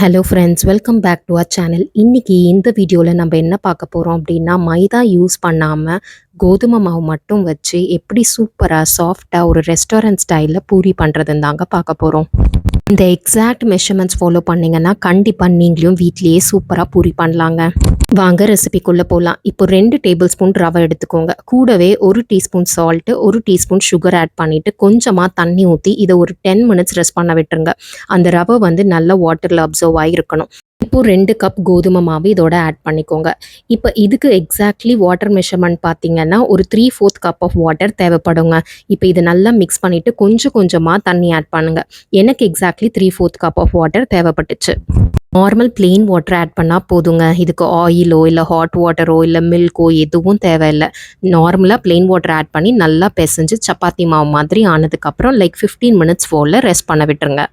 Hello friends, welcome back to our channel. இன்றைக்கி இந்த வீடியோவில் நம்ம என்ன பார்க்க போகிறோம் அப்படின்னா, மைதா யூஸ் பண்ணாமல் கோதுமை மாவு மட்டும் வச்சு எப்படி சூப்பராக சாஃப்டாக ஒரு ரெஸ்டாரண்ட் ஸ்டைலில் பூரி பண்ணுறதுன்னு தாங்க பார்க்க போகிறோம். இந்த எக்ஸாக்ட் மெஷர்மெண்ட்ஸ் ஃபாலோ பண்ணிங்கன்னா கண்டிப்பாக நீங்களும் வீட்லேயே சூப்பராக பூரி பண்ணலாங்க. வாங்க ரெசிபிக்குள்ளே போகலாம். இப்போ 2 டேபிள் ஸ்பூன் ரவை எடுத்துக்கோங்க. கூடவே 1 teaspoon salt, 1 teaspoon sugar add பண்ணிவிட்டு கொஞ்சமாக தண்ணி ஊற்றி இதை ஒரு 10 மினிட்ஸ் ரெஸ்ட் பண்ண விட்டுருங்க. அந்த ரவை வந்து நல்ல வாட்டரில் அப்சர்வ் ஆகிருக்கணும். இப்போது 2 கப் கோதுமை மாவு இதோட ஆட் பண்ணிக்கோங்க. இப்போ இதுக்கு எக்ஸாக்ட்லி வாட்டர் மெஷர்மெண்ட் பார்த்தீங்கன்னா ஒரு 3/4 கப் ஆஃப் வாட்டர் தேவைப்படுங்க. இப்போ இதை நல்லா மிக்ஸ் பண்ணிவிட்டு கொஞ்சம் கொஞ்சமாக தண்ணி ஆட் பண்ணுங்கள். எனக்கு எக்ஸாக்ட்லி 3/4 கப் ஆஃப் வாட்டர் தேவைப்பட்டுச்சு. நார்மல் பிளெயின் வாட்டர் ஆட் பண்ணால் போதுங்க. இதுக்கு ஆயிலோ இல்லை ஹாட் வாட்டரோ இல்லை மில்கோ எதுவும் தேவையில்லை. நார்மலாக பிளெயின் வாட்டர் ஆட் பண்ணி நல்லா பிசைஞ்சு சப்பாத்தி மாவு மாதிரி ஆனதுக்கப்புறம் 15 மினிட்ஸ் போல் ரெஸ்ட் பண்ண விட்டுருங்க.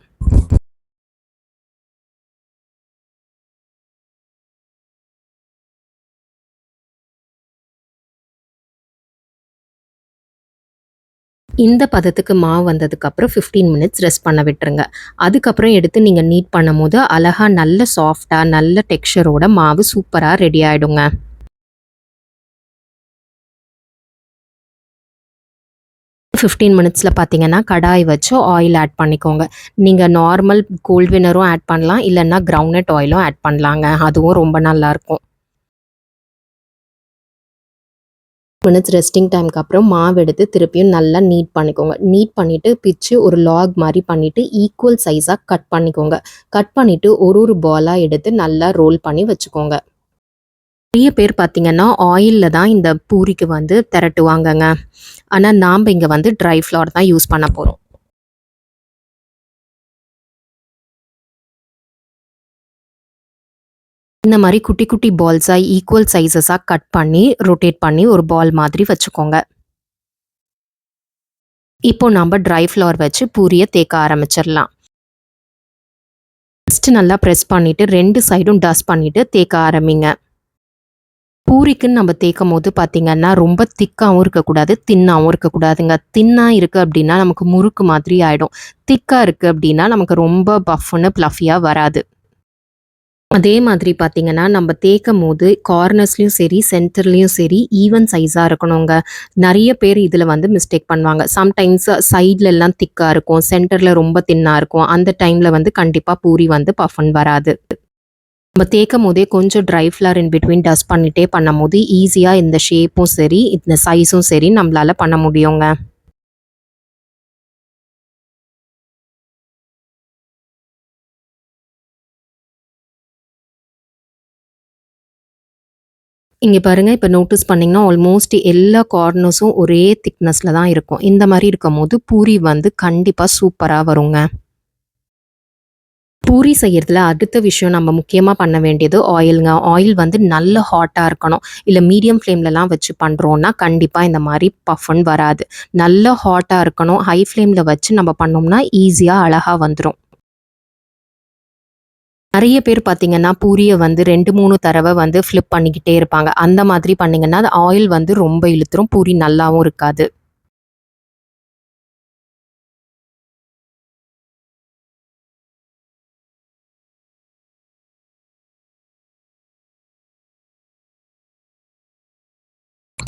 இந்த பதத்துக்கு மாவு வந்ததுக்கப்புறம் 15 மினிட்ஸ் ரெஸ்ட் பண்ண விட்டுருங்க. அதுக்கப்புறம் எடுத்து நீங்கள் நீட் பண்ணும் போது அழகாக நல்ல சாஃப்டாக நல்ல டெக்ஸ்சரோட மாவு சூப்பராக ரெடி ஆகிடுங்க. 15 மினிட்ஸில் பார்த்தீங்கன்னா கடாய் வச்சு ஆயில் ஆட் பண்ணிக்கோங்க. நீங்கள் நார்மல் கோல்ட் வினரும் ஆட் பண்ணலாம், இல்லைன்னா கிரவுண்ட்நட் ஆயிலும் ஆட் பண்ணலாங்க. அதுவும் ரொம்ப நல்லாயிருக்கும். மினிட்ஸ் ரெஸ்டிங் டைமுக்கு அப்புறம் மாவு எடுத்து திருப்பியும் நல்லா நீட் பண்ணிக்கோங்க. நீட் பண்ணிவிட்டு பிச்சு ஒரு லாக் மாதிரி பண்ணிவிட்டு ஈக்குவல் சைஸாக கட் பண்ணிக்கோங்க. கட் பண்ணிவிட்டு ஒரு பாலாக எடுத்து நல்லா ரோல் பண்ணி வச்சுக்கோங்க. நிறைய பேர் பார்த்திங்கன்னா ஆயிலில் தான் இந்த பூரிக்கு வந்து திரட்டுவாங்கங்க. ஆனால் நாம் இங்கே வந்து ட்ரை ஃப்ளவர் தான் யூஸ் பண்ண போகிறோம். இந்த மாதிரி குட்டி குட்டி பால்ஸாக ஈக்குவல் சைஸஸாக கட் பண்ணி ரொட்டேட் பண்ணி ஒரு பால் மாதிரி வச்சுக்கோங்க. இப்போ நம்ம ட்ரை ஃப்ளவர் வச்சு பூரியை தேக்க ஆரம்பிச்சிடலாம். ஃபஸ்ட்டு நல்லா ப்ரெஸ் பண்ணிவிட்டு 2 சைடும் டஸ்ட் பண்ணிவிட்டு தேக்க ஆரம்பிங்க. பூரிக்குன்னு நம்ம தேக்கும் போது பார்த்திங்கன்னா ரொம்ப திக்காகவும் இருக்கக்கூடாது, தின்னாகவும் இருக்கக்கூடாதுங்க. தின்னாக இருக்குது அப்படின்னா நமக்கு முறுக்கு மாதிரி ஆகிடும். திக்காக இருக்குது அப்படின்னா நமக்கு ரொம்ப பஃப்னு ப்ளஃபியாக வராது. அதே மாதிரி பார்த்தீங்கன்னா நம்ம தேக்கும் போது கார்னர்ஸ்லையும் சரி சென்டர்லேயும் சரி ஈவன் சைஸாக இருக்கணுங்க. நிறைய பேர் இதில் வந்து மிஸ்டேக் பண்ணுவாங்க. சம்டைம்ஸ் சைட்லெல்லாம் திக்காக இருக்கும், சென்டரில் ரொம்ப தின்னாக இருக்கும். அந்த டைமில் வந்து கண்டிப்பாக பூரி வந்து பஃபன் வராது. நம்ம தேக்கும் போதே கொஞ்சம் try flower in between dust பண்ணிகிட்டே பண்ணும் போது ஈஸியாக இந்த ஷேப்பும் சரி இந்த சைஸும் சரி நம்மளால் பண்ண முடியுங்க. இங்கே பாருங்கள், இப்போ நோட்டீஸ் பண்ணிங்கன்னா ஆல்மோஸ்ட் எல்லா கார்னர்ஸும் ஒரே திக்னஸில் தான் இருக்கும். இந்த மாதிரி இருக்கும் போது பூரி வந்து கண்டிப்பாக சூப்பராக வருங்க. பூரி செய்கிறதுல அடுத்த விஷயம் நம்ம முக்கியமாக பண்ண வேண்டியது ஆயிலுங்க. ஆயில் வந்து நல்ல ஹாட்டாக இருக்கணும். இல்லை மீடியம் ஃப்ளேம்லலாம் வச்சு பண்ணுறோன்னா கண்டிப்பாக இந்த மாதிரி பஃபன் வராது. நல்ல ஹாட்டாக இருக்கணும். ஹை ஃப்ளேமில் வச்சு நம்ம பண்ணோம்னா ஈஸியாக அழகாக வந்துடும். நிறைய பேர் பார்த்தீங்கன்னா பூரியை வந்து 2-3 தடவை வந்து ஃப்ளிப் பண்ணிக்கிட்டே இருப்பாங்க. அந்த மாதிரி பண்ணிங்கன்னா அது ஆயில் வந்து ரொம்ப இழுத்துரும், பூரி நல்லாவும் இருக்காது.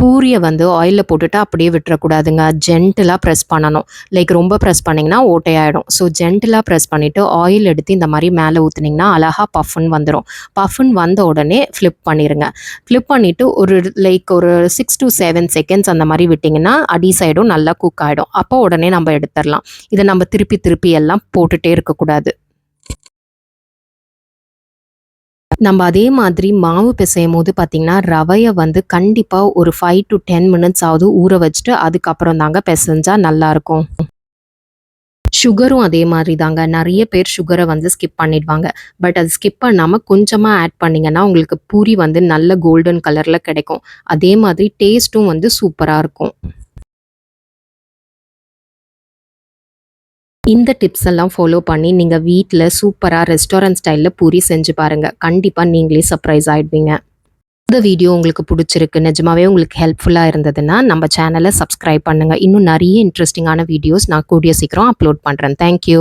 பூரியை வந்து ஆயிலில் போட்டுட்டு அப்படியே விட்டுறக்கூடாதுங்க. ஜென்டிலாக ப்ரெஸ் பண்ணணும். ரொம்ப ப்ரெஸ் பண்ணிங்கன்னா ஓட்டையாயிடும். ஸோ ஜென்டிலாக ப்ரெஸ் பண்ணிவிட்டு ஆயில் எடுத்து இந்த மாதிரி மேலே ஊற்றுனீங்கன்னா அழகாக பஃபன் வந்துடும். பஃபன் வந்த உடனே ஃப்ளிப் பண்ணிடுங்க. ஃப்ளிப் பண்ணிவிட்டு ஒரு 6 to 7 செகண்ட்ஸ் அந்த மாதிரி விட்டிங்கன்னா அடி சைடும் நல்லா குக் ஆகிடும். அப்போ உடனே நம்ம எடுத்துடலாம். இதை நம்ம திருப்பி எல்லாம் போட்டுகிட்டே இருக்கக்கூடாது. நம்ம அதே மாதிரி மாவு பிசையும் போது பார்த்திங்கன்னா ரவையை வந்து கண்டிப்பாக ஒரு 5 to 10 மினிட்ஸ் ஆகுது ஊற வச்சுட்டு அதுக்கப்புறம் தாங்க பிசைஞ்சால் நல்லாயிருக்கும். சுகரும் அதே மாதிரி தாங்க. நிறைய பேர் சுகரை வந்து ஸ்கிப் பண்ணிடுவாங்க. பட் அது ஸ்கிப் பண்ணாமல் கொஞ்சமாக ஆட் பண்ணிங்கன்னா உங்களுக்கு பூரி வந்து நல்ல கோல்டன் கலரில் கிடைக்கும். அதே மாதிரி டேஸ்ட்டும் வந்து சூப்பராக இருக்கும். இந்த டிப்ஸ் எல்லாம் ஃபாலோ பண்ணி நீங்கள் வீட்டில் சூப்பராக ரெஸ்டாரண்ட் ஸ்டைலில் பூரி செஞ்சு பாருங்கள். கண்டிப்பாக நீங்களே சர்ப்ரைஸ் ஆகிடுவீங்க. இந்த வீடியோ உங்களுக்கு பிடிச்சிருக்கு, நிஜமாவே உங்களுக்கு ஹெல்ப்ஃபுல்லாக இருந்ததுன்னா நம்ம சேனலை சப்ஸ்கிரைப் பண்ணுங்கள். இன்னும் நிறைய இன்ட்ரெஸ்டிங்கான வீடியோஸ் நான் கூடிய சீக்கிரம் அப்லோட் பண்ணுறேன். தேங்க்யூ.